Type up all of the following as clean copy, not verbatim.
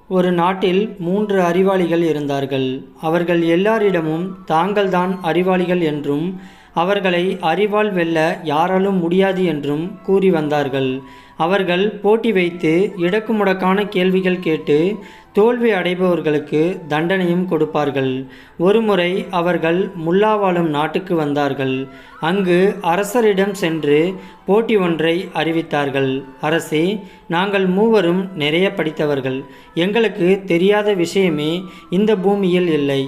ஒரு நாட்டில் 3 அறிவாளிகள் இருந்தார்கள். அவர்கள் எல்லாரிடமும் தாங்கள்தான் அறிவாளிகள் என்றும் அவர்களை அறிவால் வெல்ல யாராலும் முடியாது என்றும் கூறி வந்தார்கள். அவர்கள் போட்டி வைத்து இடக்குமுடக்கான கேள்விகள் கேட்டு தோல்வி அடைபவர்களுக்கு தண்டனையும் கொடுப்பார்கள். ஒருமுறை அவர்கள் முல்லா வாழும் நாட்டுக்கு வந்தார்கள். அங்கு அரசரிடம் சென்று போட்டி ஒன்றை அறிவித்தார்கள். அரசே, நாங்கள் மூவரும் நிறைய படித்தவர்கள். எங்களுக்கு தெரியாத விஷயமே இந்த பூமியில் இல்லை.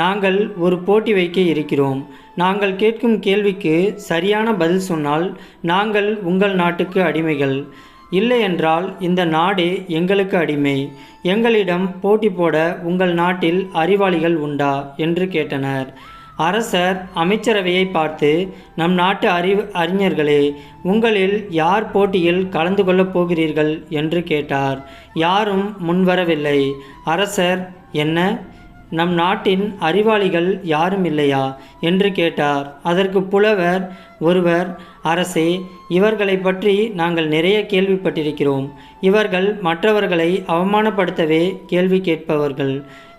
நாங்கள் ஒரு போட்டி வைக்க இருக்கிறோம். நாங்கள் கேட்கும் கேள்விக்கு சரியான பதில் சொன்னால் நாங்கள் உங்கள் நாட்டுக்கு அடிமைகள். இல்லையென்றால் இந்த நாடே எங்களுக்கு அடிமை. எங்களிடம் போட்டி போட உங்கள் நாட்டில் அறிவாளிகள் உண்டா என்று கேட்டனர். அரசர் அமைச்சரவையை பார்த்து, நம் நாட்டு அறிஞர்களே, உங்களில் யார் போட்டியில் கலந்து கொள்ளப் போகிறீர்கள் என்று கேட்டார். யாரும் முன்வரவில்லை. அரசர், என்ன, நம் நாட்டின் அறிவாளிகள் யாரும் இல்லையா என்று கேட்டார். அதற்கு புலவர் ஒருவர், அரசே, இவர்களை பற்றி நாங்கள் நிறைய கேள்விப்பட்டிருக்கிறோம். இவர்கள் மற்றவர்களை அவமானப்படுத்தவே கேள்வி கேட்பவர்கள்.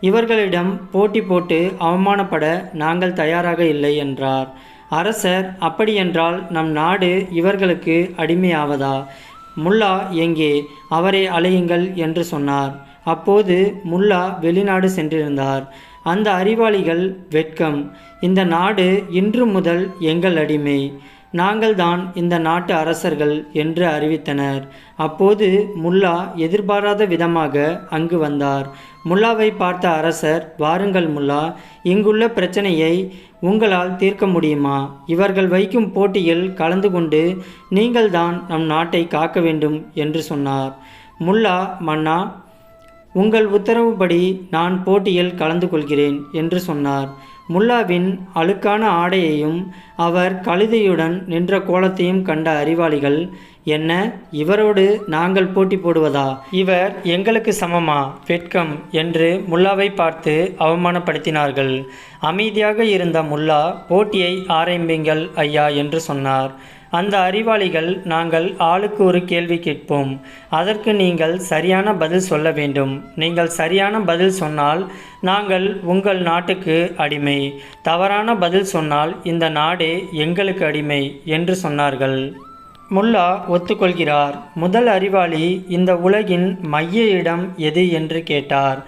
இவர்களிடம் போட்டி போட்டு அவமானப்பட நாங்கள் தயாராக இல்லை என்றார். அரசர், அப்படியென்றால் நம் நாடு இவர்களுக்கு அடிமையாவதா? முல்லா எங்கே? அவரை அழையுங்கள் என்று சொன்னார். அப்போது முல்லா வெளிநாடு சென்றிருந்தார். அந்த அறிவாளிகள், வெட்கம், இந்த நாடு இன்று முதல் எங்கள் அடிமை. நாங்கள்தான் இந்த நாட்டு அரசர்கள் என்று அறிவித்தனர். அப்போது முல்லா எதிர்பாராத விதமாக அங்கு வந்தார். முல்லாவை பார்த்த அரசர், வாருங்கள் முல்லா, இங்குள்ள பிரச்சனையை உங்களால் தீர்க்க முடியுமா? இவர்கள் வைக்கும் போட்டியில் கலந்து கொண்டு நீங்கள்தான் நம் நாட்டை காக்க வேண்டும் என்று சொன்னார். முல்லா, மன்னா, உங்கள் உத்தரவுப்படி நான் போட்டியில் கலந்து கொள்கிறேன் என்று சொன்னார். முல்லாவின் அழுக்கான ஆடையையும் அவர் கழுதையுடன் நின்ற கோலத்தையும் கண்ட அறிவாளிகள், என்ன, இவரோடு நாங்கள் போட்டி போடுவதா? இவர் எங்களுக்கு சமமா? வெட்கம் என்று முல்லாவை பார்த்து அவமானப்படுத்தினார்கள். அமைதியாக இருந்த முல்லா, போட்டியை ஆரம்பிங்கள் ஐயா என்று சொன்னார். அந்த அறிவாளிகள், நாங்கள் ஆளுக்கு ஒரு கேள்வி கேட்போம். அதற்கு நீங்கள் சரியான பதில் சொல்ல வேண்டும். நீங்கள் சரியான பதில் சொன்னால் நாங்கள் உங்கள் நாட்டுக்கு அடிமை. தவறான பதில் சொன்னால் இந்த நாடே எங்களுக்கு அடிமை என்று சொன்னார்கள். முல்லா ஒத்துக்கொள்கிறார். முதல் அறிவாளி, இந்த உலகின் மைய இடம் எது என்று கேட்டார்.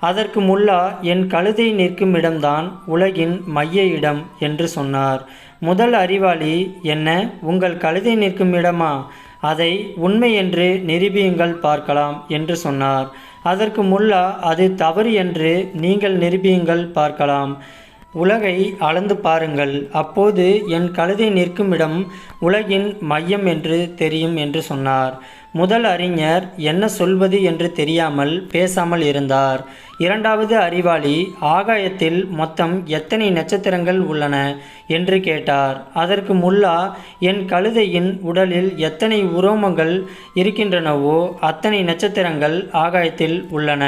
அதற்கு முல்லா, என் கழுதை நிற்கும் இடம்தான் உலகின் மைய இடம் என்று சொன்னார். முதல் அறிவாளி, என்ன, உங்கள் கழுதை நிற்கும் இடமா? அதை உண்மை என்று நிரூபியுங்கள் பார்க்கலாம் என்று சொன்னார். அதற்கு முல்லா, அது தவறு என்று நீங்கள் நிரூபியுங்கள் பார்க்கலாம். உலகை அளந்து பாருங்கள், அப்போது என் கழுதை நிற்கும் இடம் உலகின் மையம் என்று தெரியும் என்று சொன்னார். முதல் அறிஞர் என்ன சொல்வது என்று தெரியாமல் பேசாமல் இருந்தார். இரண்டாவது அறிவாளி, ஆகாயத்தில் மொத்தம் எத்தனை நட்சத்திரங்கள் உள்ளன என்று கேட்டார். அதற்கு முல்லா, என் கழுதையின் உடலில் எத்தனை உரோமங்கள் இருக்கின்றனவோ அத்தனை நட்சத்திரங்கள் ஆகாயத்தில் உள்ளன,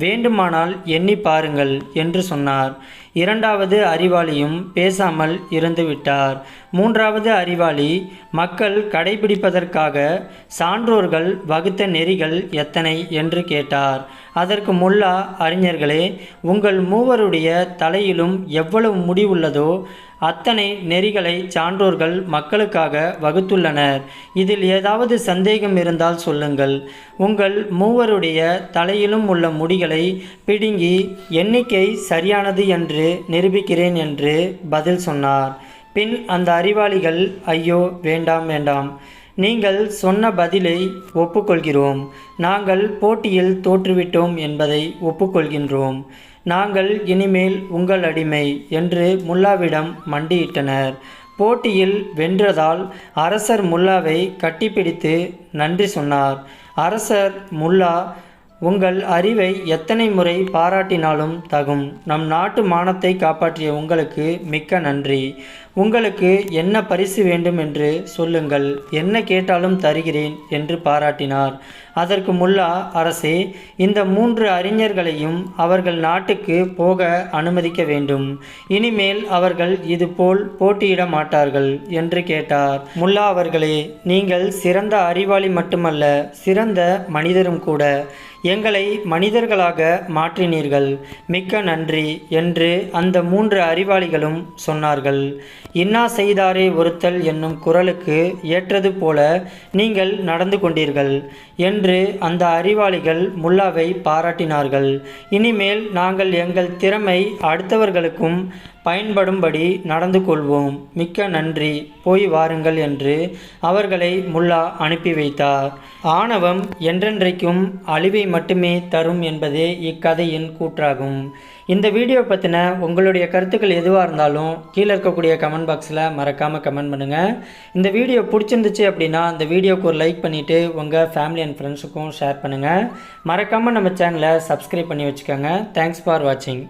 வேண்டுமானால் எண்ணி பாருங்கள் என்று சொன்னார். இரண்டாவது அறிவாளியும் பேசாமல் இருந்துவிட்டார். மூன்றாவது அறிவாளி, மக்கள் கடைபிடிப்பதற்காக சான்றோர்கள் வகுத்த நெறிகள் எத்தனை என்று கேட்டார். அதற்கு முல்லா, அறிஞர்களே, உங்கள் மூவருடைய தலையிலும் எவ்வளவு முடி உள்ளதோ அத்தனை நெறிகளை சான்றோர்கள் மக்களுக்காக வகுத்துள்ளனர். இதில் ஏதாவது சந்தேகம் இருந்தால் சொல்லுங்கள். உங்கள் மூவருடைய தலையிலும் உள்ள முடிகளை பிடுங்கி எண்ணிக்கை சரியானது என்று நிரூபிக்கிறேன் என்று பதில் சொன்னார். பின் அந்த அறிவாளிகள், ஐயோ, வேண்டாம் வேண்டாம், நீங்கள் சொன்ன பதிலை ஒப்புக்கொள்கிறோம். நாங்கள் போட்டியில் தோற்றுவிட்டோம் என்பதை ஒப்புக்கொள்கின்றோம். நாங்கள் இனிமேல் உங்கள் அடிமை என்று முல்லாவிடம் மண்டியிட்டனர். போட்டியில் வென்றதால் அரசர் முல்லாவை கட்டிப்பிடித்து நன்றி சொன்னார். அரசர், முல்லா, உங்கள் அறிவை எத்தனை முறை பாராட்டினாலும் தகும். நம் நாட்டு மானத்தை காப்பாற்றிய உங்களுக்கு மிக்க நன்றி. உங்களுக்கு என்ன பரிசு வேண்டும் என்று சொல்லுங்கள், என்ன கேட்டாலும் தருகிறேன் என்று பாராட்டினார். அதற்கு முல்லா, அரசே, இந்த 3 அறிஞர்களையும் அவர்கள் நாட்டுக்கு போக அனுமதிக்க வேண்டும். இனிமேல் அவர்கள் இதுபோல் போட்டியிட மாட்டார்கள் என்று கேட்டார். முல்லா அவர்களே, நீங்கள் சிறந்த அறிவாளி மட்டுமல்ல, சிறந்த மனிதரும் கூட. எங்களை மனிதர்களாக மாற்றினீர்கள், மிக்க நன்றி என்று அந்த 3 அறிவாளிகளும் சொன்னார்கள். இன்னா செய்தாரே ஒருத்தல் என்னும் குரலுக்கு ஏற்றது போல நீங்கள் நடந்து கொண்டீர்கள் என்று அந்த அறிவாளிகள் முல்லாவை பாராட்டினார்கள். இனிமேல் நாங்கள் எங்கள் திறமை அடுத்தவர்களுக்கும் பயன்படும்படி நடந்து கொள்வோம். மிக்க நன்றி, போய் வாருங்கள் என்று அவர்களை முல்லா அனுப்பி வைத்தார். ஆணவம் என்றென்றைக்கும் அழிவை மட்டுமே தரும் என்பதே இக்கதையின் கூற்றாகும். இந்த வீடியோ பற்றின உங்களுடைய கருத்துக்கள் எதுவாக இருந்தாலும் கீழே இருக்கக்கூடிய கமெண்ட் பாக்ஸில் மறக்காமல் கமெண்ட் பண்ணுங்கள். இந்த வீடியோ பிடிச்சிருந்துச்சு அப்படின்னா இந்த வீடியோக்கு ஒரு லைக் பண்ணிவிட்டு உங்கள் ஃபேமிலி அண்ட் ஃப்ரெண்ட்ஸுக்கும் ஷேர் பண்ணுங்கள். மறக்காமல் நம்ம சேனலை சப்ஸ்கிரைப் பண்ணி வச்சுக்கோங்க. தேங்க்ஸ் ஃபார் வாட்சிங்.